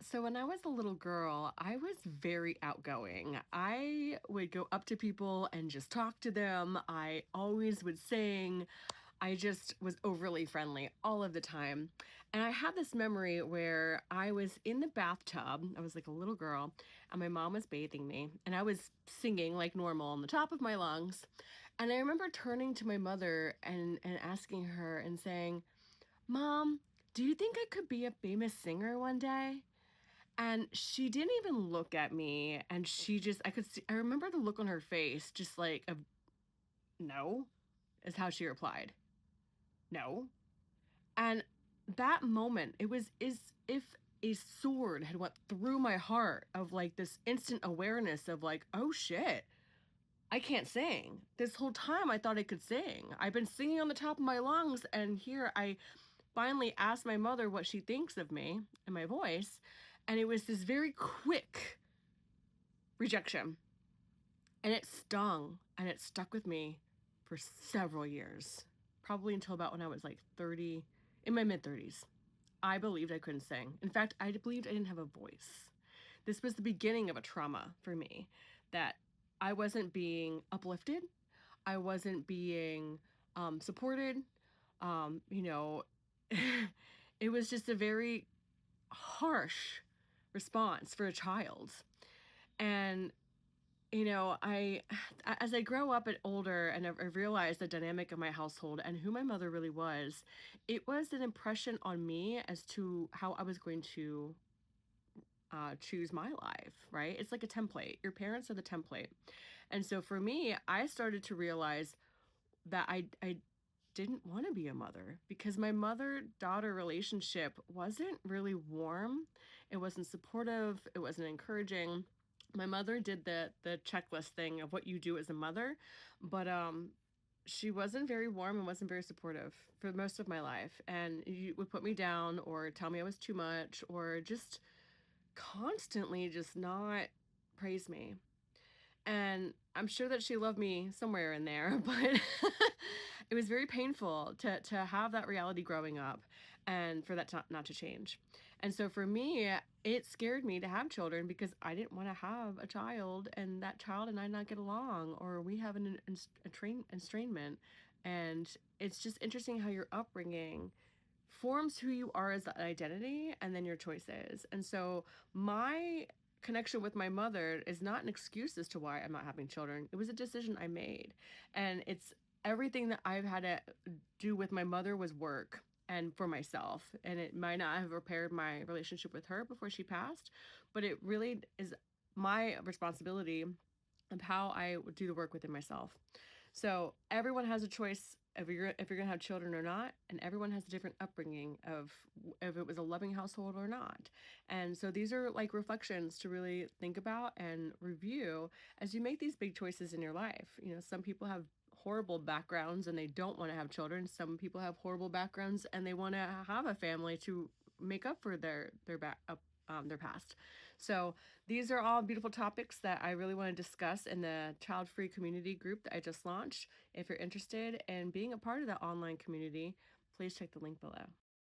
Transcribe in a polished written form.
So when I was a little girl, I was very outgoing. I would go up to people and just talk to them. I always would sing. I just was overly friendly all of the time. And I had this memory where I was in the bathtub. I was like a little girl, and my mom was bathing me, and I was singing like normal on the top of my lungs. And I remember turning to my mother and asking her and saying, "Mom, do you think I could be a famous singer one day?" And she didn't even look at me, and she just I remember the look on her face, just like of "No," is how she replied. "No." And that moment, it was as if a sword had went through my heart of, like, this instant awareness of, like, "Oh, shit. I can't sing. This whole time I thought I could sing. I've been singing on the top of my lungs, and here I finally asked my mother what she thinks of me and my voice, and it was this very quick rejection, and it stung, and it stuck with me for several years, probably until about when I was, like, 30, in my mid-30s. I believed I couldn't sing. In fact, I believed I didn't have a voice. This was the beginning of a trauma for me, that I wasn't being uplifted, I wasn't being, supported, you know, it was just a very harsh response for a child. And, I as I grow up and older and I realized the dynamic of my household and who my mother really was, it was an impression on me as to how I was going to choose my life, right? It's like a template. Your parents are the template. And so for me, I started to realize that I didn't want to be a mother because my mother-daughter relationship wasn't really warm. It wasn't supportive, it wasn't encouraging. My mother did the checklist thing of what you do as a mother, but she wasn't very warm and wasn't very supportive for most of my life. And you would put me down or tell me I was too much or just constantly just not praise me. And I'm sure that she loved me somewhere in there, but it was very painful to have that reality growing up and for that to not to change. And so for me, it scared me to have children because I didn't want to have a child and that child and I not get along or we have an estrangement. And it's just interesting how your upbringing forms who you are as an identity and then your choices. And so my connection with my mother is not an excuse as to why I'm not having children. It was a decision I made. And it's everything that I've had to do with my mother was work and for myself. And it might not have repaired my relationship with her before she passed, but it really is my responsibility of how I would do the work within myself. So everyone has a choice if you're gonna have children or not, and everyone has a different upbringing of if it was a loving household or not. And so these are like reflections to really think about and review as you make these big choices in your life. Some people have horrible backgrounds and they don't want to have children. Some people have horrible backgrounds and they want to have a family to make up for their past. So these are all beautiful topics that I really want to discuss in the child free community group that I just launched. If you're interested in being a part of that online community, please check the link below.